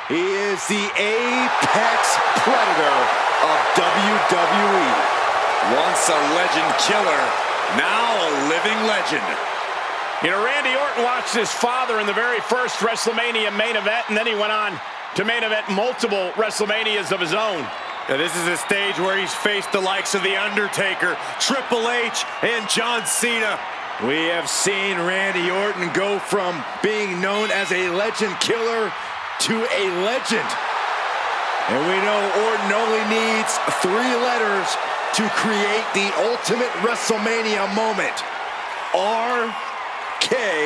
He is the apex predator of WWE. Once a legend killer, now a living legend. You know, Randy Orton watched his father in the very first WrestleMania main event, and then he went on to main event multiple WrestleManias of his own. Now, this is a stage where he's faced the likes of The Undertaker, Triple H, and John Cena. We have seen Randy Orton go from being known as a legend killer to a legend. And we know Orton only needs 3 letters to create the ultimate WrestleMania moment. RKO.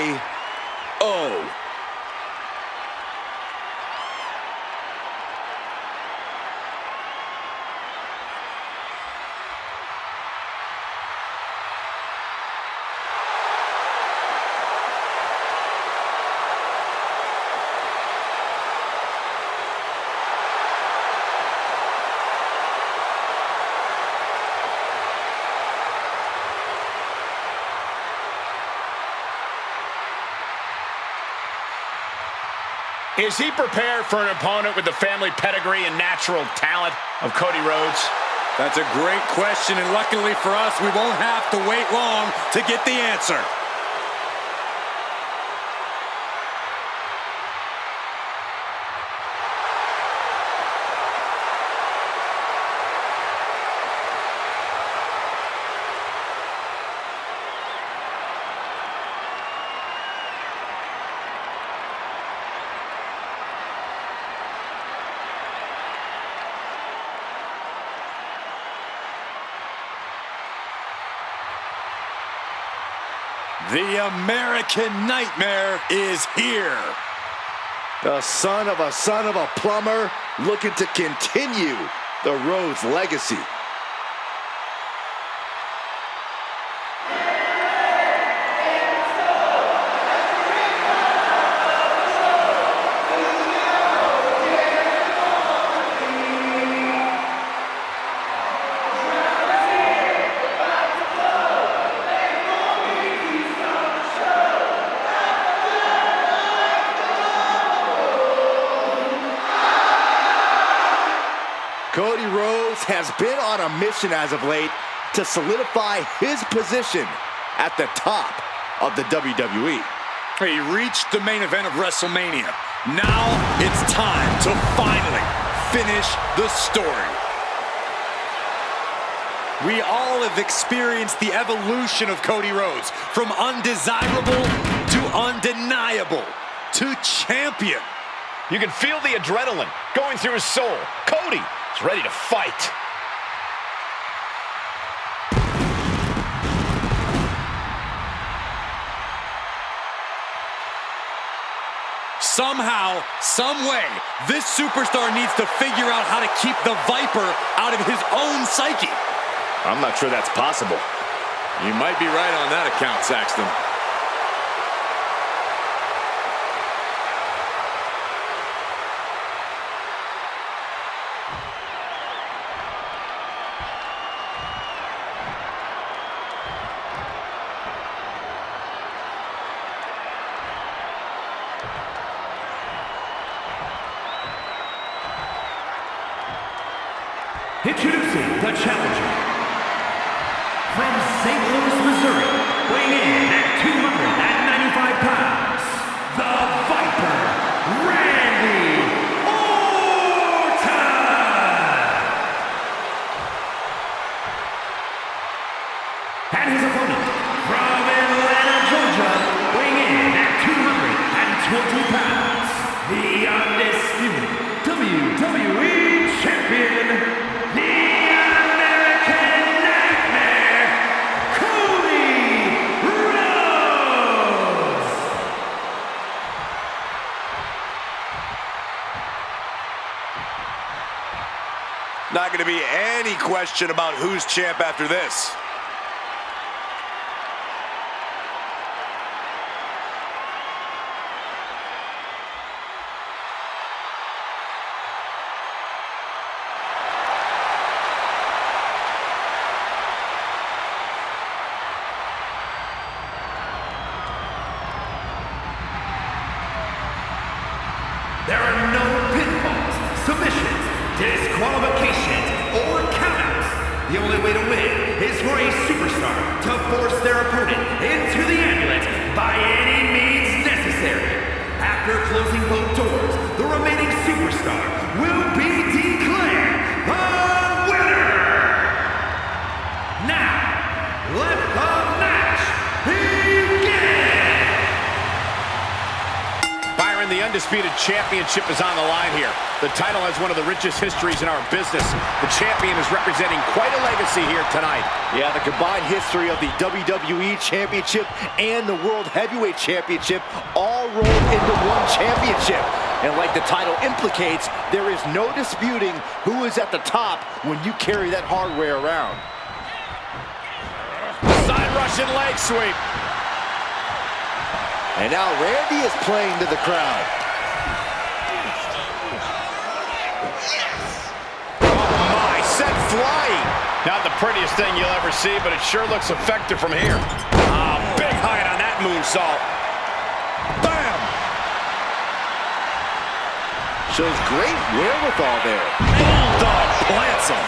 Is he prepared for an opponent with the family pedigree and natural talent of Cody Rhodes? That's a great question, and luckily for us, we won't have to wait long to get the answer. The American Nightmare is here. The son of a plumber looking to continue the Rhodes legacy. Cody Rhodes has been on a mission as of late to solidify his position at the top of the WWE. He reached the main event of WrestleMania. Now it's time to finally finish the story. We all have experienced the evolution of Cody Rhodes, from undesirable to undeniable to champion. You can feel the adrenaline going through his soul. Cody is ready to fight. Somehow, some way, this superstar needs to figure out how to keep the Viper out of his own psyche. I'm not sure that's possible. You might be right on that account, Saxton. Introducing the challenger from St. Louis, Missouri, weighing in at 295 pounds, the Viper, Randy Orton! And his opponent from Atlanta, Georgia, weighing in at 220 pounds, the undisputed WWE Champion, Not going to be any question about who's champ after this. There are no pinfalls. is for a superstar to force their opponent into the ambulance by any means necessary. After closing both doors, the remaining superstar will be declared the winner. Now, let the match begin! Byron, the Undisputed Championship is on the line here. The title has one of the richest histories in our business. The champion is representing quite a legacy here tonight. Yeah, the combined history of the WWE Championship and the World Heavyweight Championship all rolled into one championship. And like the title implicates, there is no disputing who is at the top when you carry that hardware around. Side Russian leg sweep. And now Randy is playing to the crowd. Oh my, sent flying. Not the prettiest thing you'll ever see, but it sure looks effective from here. Big height on that moonsault. Bam! Shows great wherewithal there. Bulldog plants him.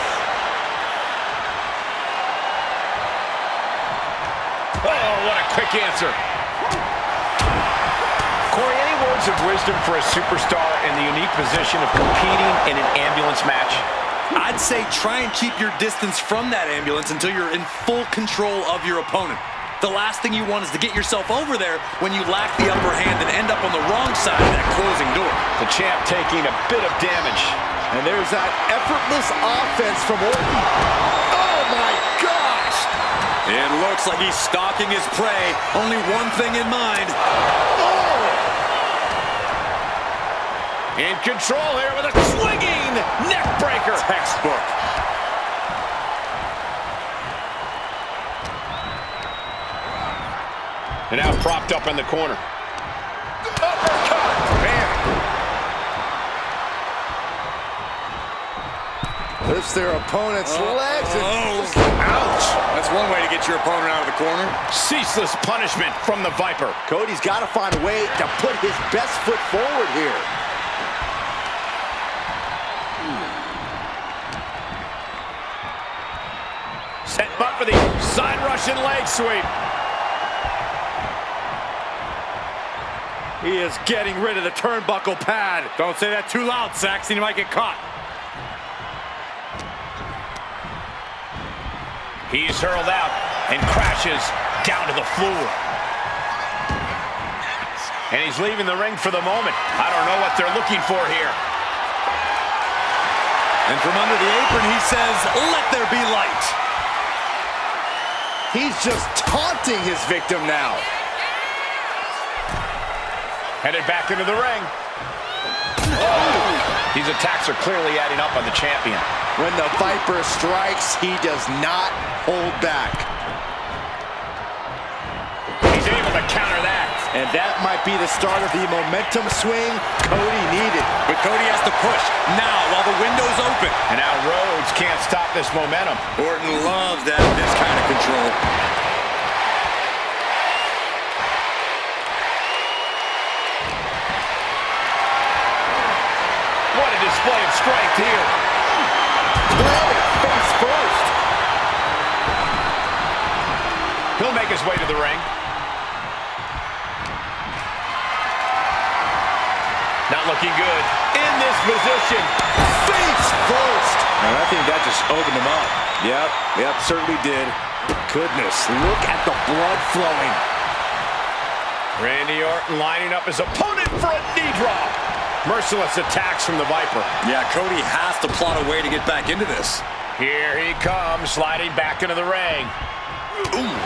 Oh, what a quick answer. Corey, any words of wisdom for a superstar in the unique position of competing in an ambulance match? I'd say try and keep your distance from that ambulance until you're in full control of your opponent. The last thing you want is to get yourself over there when you lack the upper hand and end up on the wrong side of that closing door. The champ taking a bit of damage. And there's that effortless offense from Orton. Oh my gosh! It looks like he's stalking his prey. Only one thing in mind. In control here with a swinging neck breaker. Textbook. And now propped up in the corner. Uppercut! Bam! Lifts their opponent's legs. Ouch! That's one way to get your opponent out of the corner. Ceaseless punishment from the Viper. Cody's got to find a way to put his best foot forward here. Set up for the side Russian leg sweep. He is getting rid of the turnbuckle pad. Don't say that too loud, Saxon. You might get caught. He's hurled out and crashes down to the floor. And he's leaving the ring for the moment. I don't know what they're looking for here. And from under the apron, he says, "Let there be light." He's just taunting his victim now. Headed back into the ring. Oh. These attacks are clearly adding up on the champion. When the Viper strikes, he does not hold back. He's able to counter that. And that might be the start of the momentum swing Cody needed. But Cody has to push now while the window's open. And now Rhodes can't stop this momentum. Orton loves to have this kind of control. What a display of strength here. Face first. He'll make his way to the ring. Not looking good. In this position. Face first. And I think that just opened him up. Yep, certainly did. Goodness, look at the blood flowing. Randy Orton lining up his opponent for a knee drop. Merciless attacks from the Viper. Yeah, Cody has to plot a way to get back into this. Here he comes, sliding back into the ring. Ooh.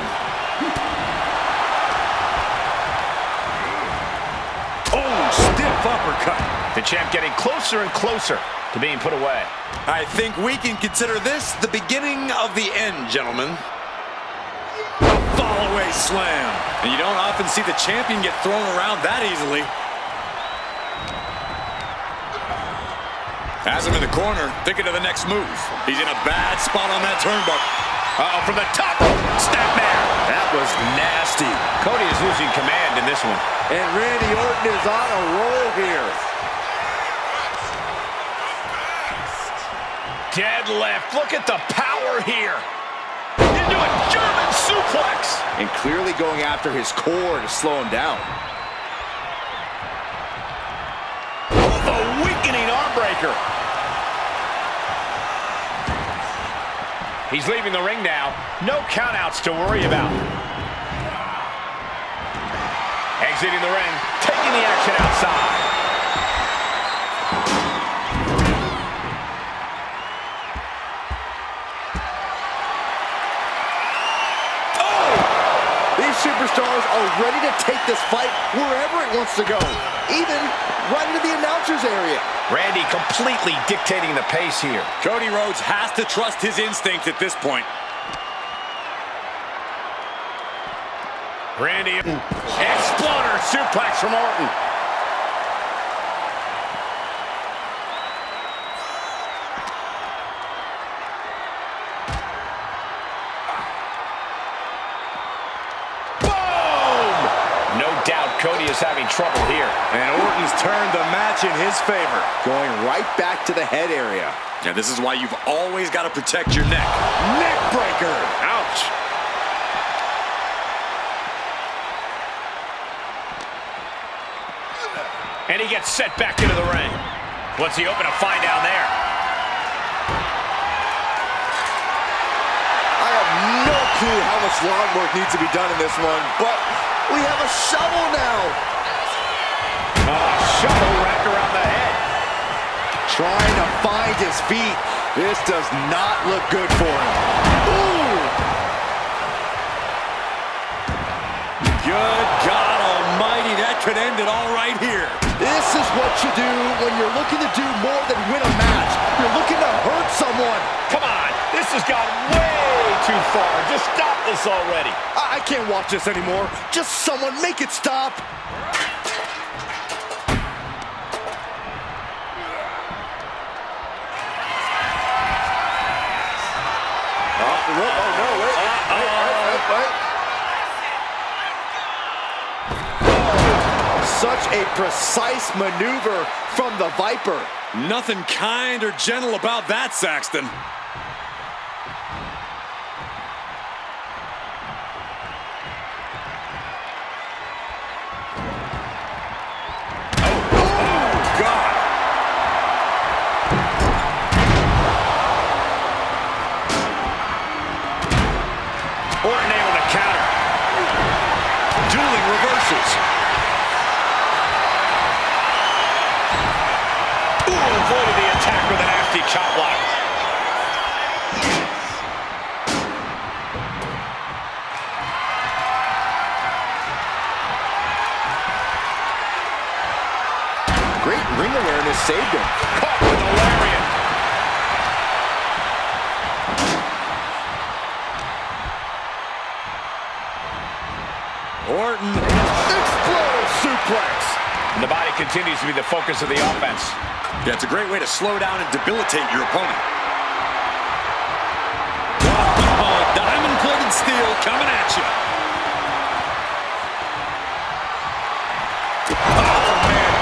Oh, stiff uppercut. The champ getting closer and closer to being put away. I think we can consider this the beginning of the end, gentlemen. A fall-away slam. And you don't often see the champion get thrown around that easily. Has him in the corner, thinking of the next move. He's in a bad spot on that turnbuckle. Uh-oh, from the top. Snapmare. That was nasty. Cody is losing command in this one. And Randy Orton is on a roll here. Deadlift. Look at the power here. into a German suplex. And clearly going after his core to slow him down. A weakening arm breaker. He's leaving the ring now. No countouts to worry about. Exiting the ring, taking the action outside. Superstars are ready to take this fight wherever it wants to go, even right into the announcer's area. Randy completely dictating the pace here. Cody Rhodes has to trust his instincts at this point. Randy, exploder suplex from Orton. Cody is having trouble here. And Orton's turned the match in his favor. Going right back to the head area. Yeah, this is why you've always got to protect your neck. Neck breaker. Ouch. And he gets set back into the ring. What's he hoping to find down there? I have no clue how much lawn work needs to be done in this one, but we have a shovel now. Shovel wrapped around the head. Trying to find his feet. This does not look good for him. Ooh. Good God almighty, that could end it all right here. This is what you do when you're looking to do more than win a match. You're looking to hurt someone. Come on, this has gone way too far. Just stop this already. I can't watch this anymore. Just someone make it stop. Such a precise maneuver from the Viper. Nothing kind or gentle about that, Saxton. Orton able to counter. Dueling reversals. Ooh, avoided the attack with a nasty chop block. Great ring awareness saved him. Caught with a lariat. Orton. Explosive suplex. And the body continues to be the focus of the offense. Yeah, it's a great way to slow down and debilitate your opponent. Oh, diamond-plated steel coming at you. Oh, man.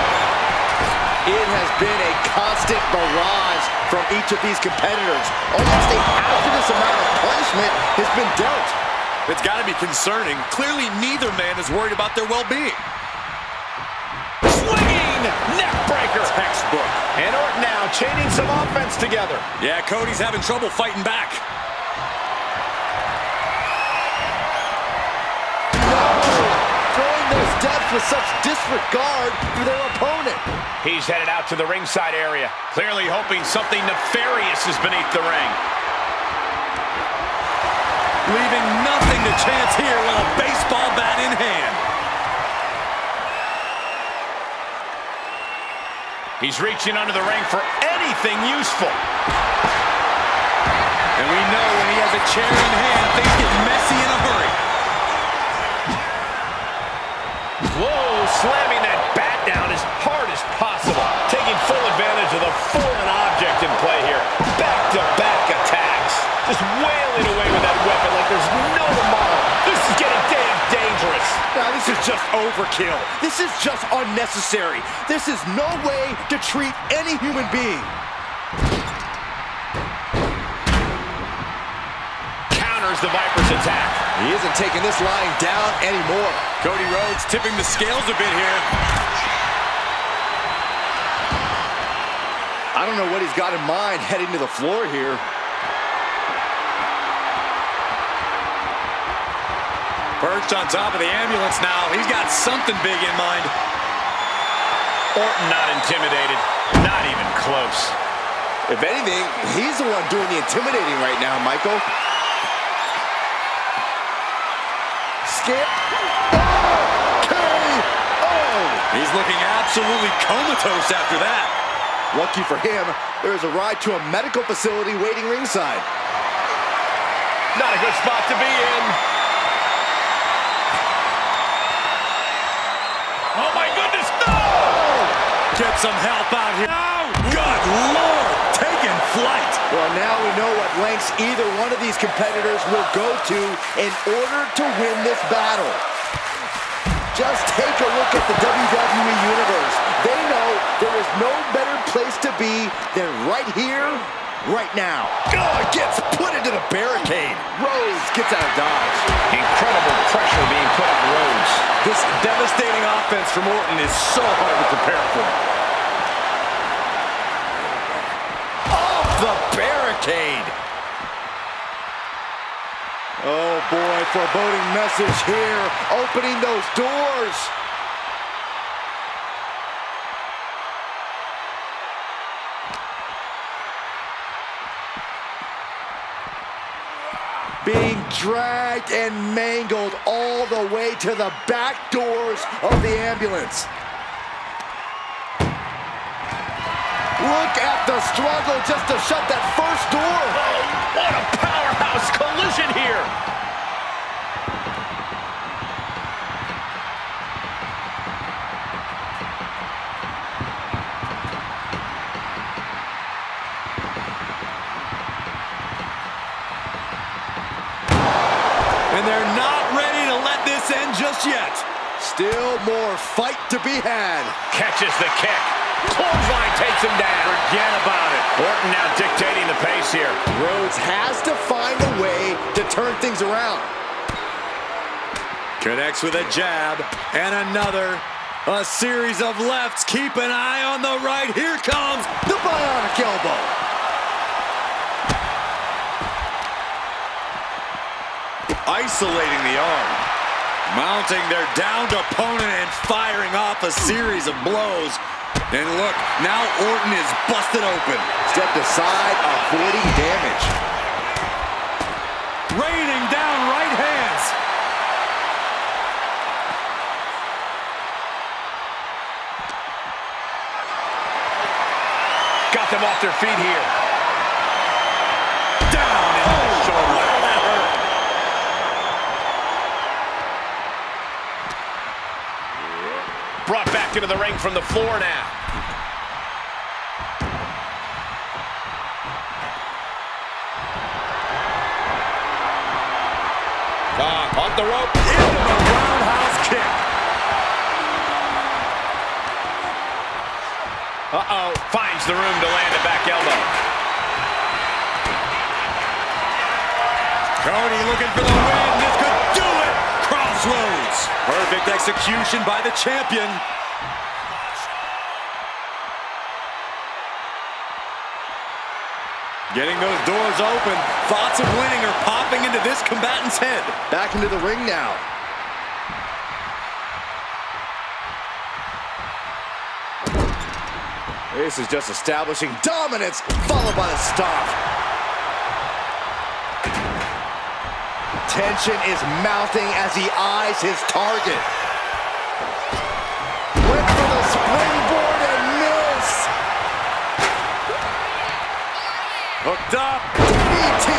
It has been a constant barrage from each of these competitors. Almost a hazardous amount of punishment has been dealt. It's got to be concerning. Clearly, neither man is worried about their well-being. Swinging neck breaker. Textbook. And Orton now chaining some offense together. Yeah, Cody's having trouble fighting back. Throwing those depths with such disregard for their opponent. He's headed out to the ringside area, clearly hoping something nefarious is beneath the ring. Leaving nothing to chance here with a baseball bat in hand. He's reaching under the ring for anything useful. And we know when he has a chair in hand, things get messy in a hurry. Whoa, slamming that bat down as hard as possible. Taking full advantage of the foreign object in play here. Back-to-back attacks. Just wailing away with that weapon like there's no tomorrow. This is getting damn dangerous. Now, this is just overkill. This is just unnecessary. This is no way to treat any human being. Counters counters the Viper's attack. He isn't taking this lying down anymore. Cody Rhodes tipping the scales a bit here. I don't know what he's got in mind heading to the floor here. Perched on top of the ambulance now. He's got something big in mind. Orton not intimidated. Not even close. If anything, he's the one doing the intimidating right now, Michael. Skip. KO! He's looking absolutely comatose after that. Lucky for him, there is a ride to a medical facility waiting ringside. Not a good spot to be in. Oh my goodness, no! Get some help out here. No! Good Lord, taking flight. Well, now we know what lengths either one of these competitors will go to in order to win this battle. Just take a look at the WWE Universe. They know there is no better place to be than right here, right now. Oh, it gets put into the barricade. Rhodes gets out of dodge. Incredible pressure being put on Rhodes. This devastating offense from Orton is so hard to prepare for. Off the barricade. Oh boy, foreboding message here, opening those doors. Being dragged and mangled all the way to the back doors of the ambulance. Look at the struggle just to shut that first door. Oh, what a powerhouse collision here. And they're not ready to let this end just yet. Still more fight to be had. Catches the kick. Clothesline takes him down. Forget about it. Orton now dictating the pace here. Rhodes has to find a way to turn things around. Connects with a jab and another. A series of lefts. Keep an eye on the right. Here comes The bionic elbow. isolating the arm. Mounting their downed opponent and firing off a series of blows. And look, now Orton is busted open. Stepped aside, avoiding damage. Raining down right hands. Got them off their feet here. Down in the shoulder. That hurt. Brought back into the ring from the floor now. Off the rope. Into the roundhouse kick. Uh-oh. Finds the room to land a back elbow. Cody looking for the win. This could do it. Crossroads. Perfect execution by the champion. Getting those doors open. Thoughts of winning are popping into this combatant's head. Back into the ring now. This is just establishing dominance, followed by the stomp. Tension is mounting as he eyes his target. Went for the springboard and missed. Hooked up. DDT.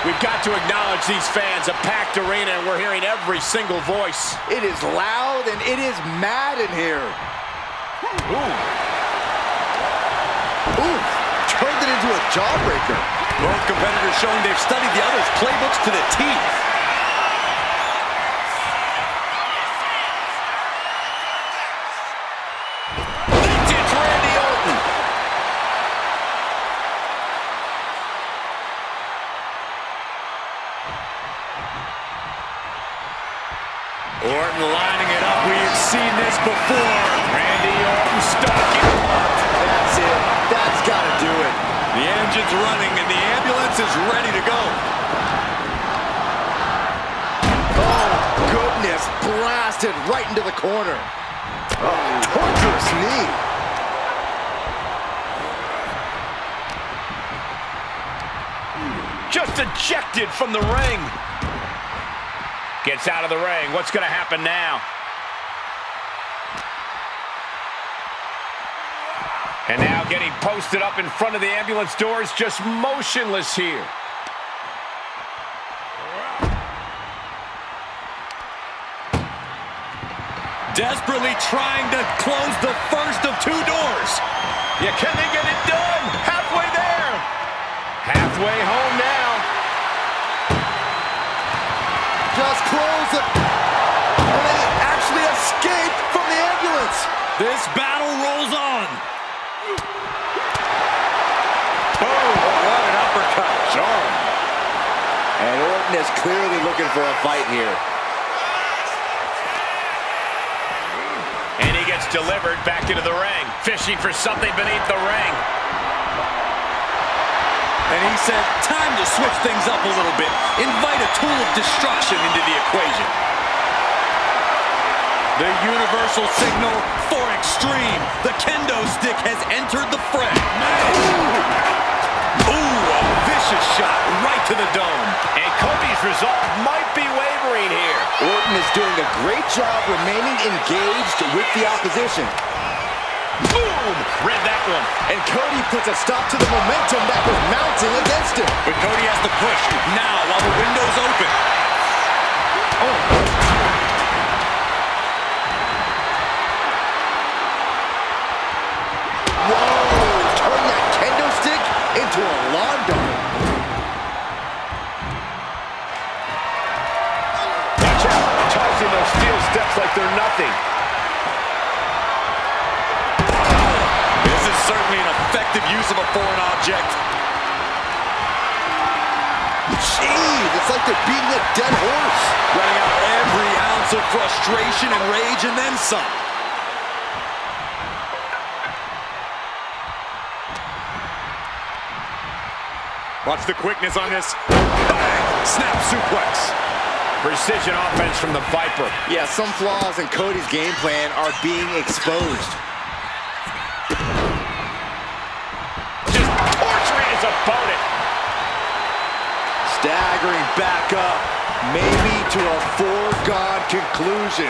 We've got to acknowledge these fans, a packed arena, and we're hearing every single voice. It is loud and it is mad in here. Ooh. Ooh, turned it into a jawbreaker. Both competitors showing they've studied the other's playbooks to the teeth. Vintage Randy Orton. Orton lining it up. We've seen this before. Randy Orton stalking. That's it. That's got to do it. The engine's running and the ambulance is ready to go. Oh, goodness. Blasted right into the corner. Oh, torturous knee. Just ejected from the ring. Gets out of the ring. What's going to happen now? And now getting posted up in front of the ambulance doors, just motionless here. Desperately trying to close the first of two doors. Yeah, can they get it done? Halfway there. Halfway home now. Just close it. And they actually escaped from the ambulance. This battle rolls on. Boom. What an uppercut. Sure. And Orton is clearly looking for a fight here. And he gets delivered back into the ring, fishing for something beneath the ring. And he said, time to switch things up a little bit. Invite a tool of destruction into the equation. The universal signal for extreme. The kendo stick has entered the fray. Ooh, a vicious shot right to the dome. And Cody's resolve might be wavering here. Orton is doing a great job remaining engaged with the opposition. Boom! Read that one. And Cody puts a stop to the momentum that was mounting against him. But Cody has to push now while the window's open. Oh. Whoa! Turn that kendo stick into a lawn dart. Watch out. Tossing those steel steps like they're nothing. This is certainly an effective use of a foreign object. Jeez, it's like they're beating a dead horse. Running out every ounce of frustration and rage and then some. Watch the quickness on this. Bang! Snap suplex. Precision offense from the Viper. Yeah, some flaws in Cody's game plan are being exposed. Just torturing his opponent. Staggering back up, maybe to a foregone conclusion.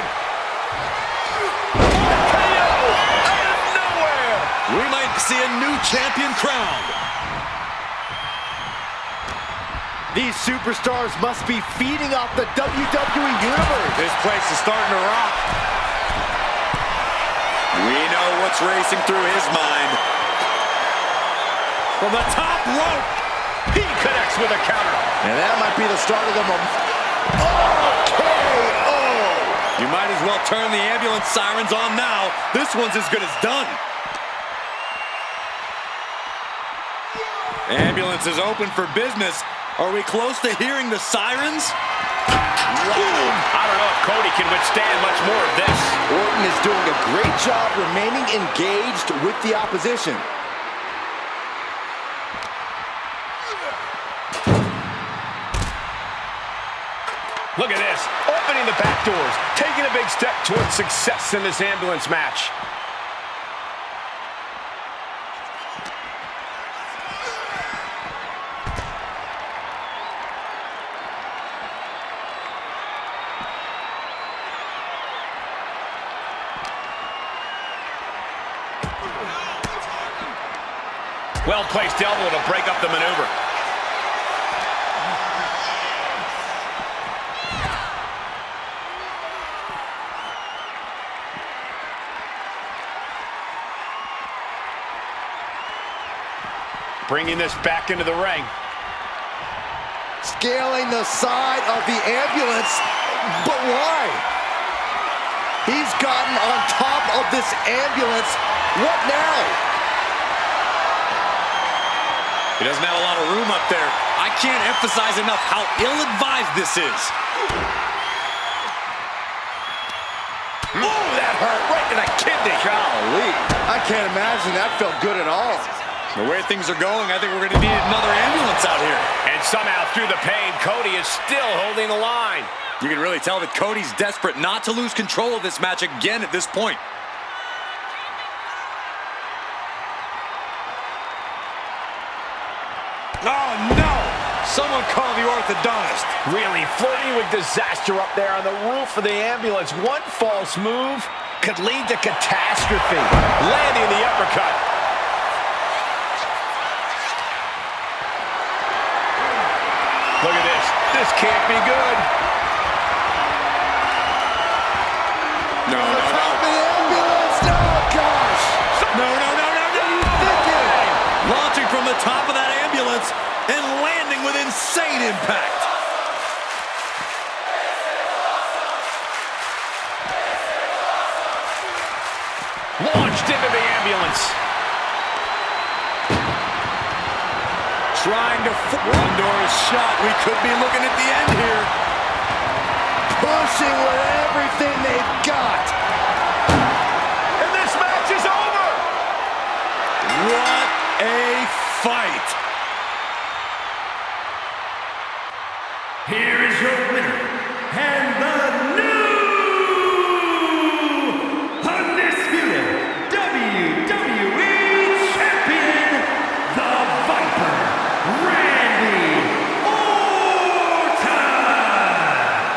KO out of nowhere. We might see a new champion crowned. These superstars must be feeding off the WWE Universe. This place is starting to rock. We know what's racing through his mind. From the top rope, He connects with a counter. And that might be the start of the RKO. you might as well turn the ambulance sirens on now. This one's as good as done. Ambulance is open for business. Are we close to hearing the sirens? Boom! I don't know if Cody can withstand much more of this. Orton is doing a great job remaining engaged with the opposition. Look at this. Opening the back doors. Taking a big step towards success in this ambulance match. Well-placed elbow to break up the maneuver. Bringing this back into the ring. Scaling the side of the ambulance, but why? He's gotten on top of this ambulance. What now? He doesn't have a lot of room up there. I can't emphasize enough how ill-advised this is. Ooh, that hurt right to the kidney. Golly. I can't imagine that felt good at all. The way things are going, I think we're going to need another ambulance out here. And somehow through the pain, Cody is still holding the line. You can really tell that Cody's desperate not to lose control of this match again at this point. Oh, no! Someone call the orthodontist. Really flirting with disaster up there on the roof of the ambulance. One false move could lead to catastrophe. Landing the uppercut. Look at this. This can't be good. No, no, no. The ambulance. Oh, gosh. No, no, no, no, no. Thinking. Launching from the top of that ambulance and landing with insane impact. Launched into the ambulance. Trying to... One door is shot. We could be looking at the end here. Pushing with everything they've got. And this match is over. What a fight. Here is your winner, and the new Undisputed WWE Champion, the Viper, Randy Orton!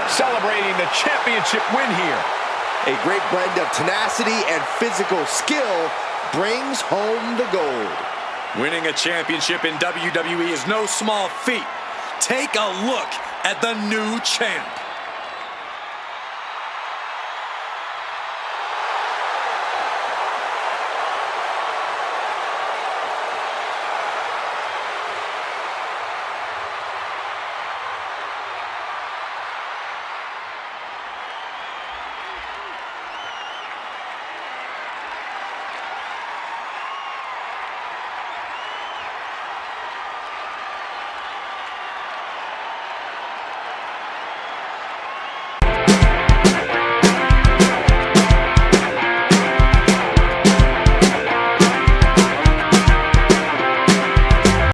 Celebrating the championship win here. A great blend of tenacity and physical skill brings home the gold. Winning a championship in WWE is no small feat. Take a look at the new champ.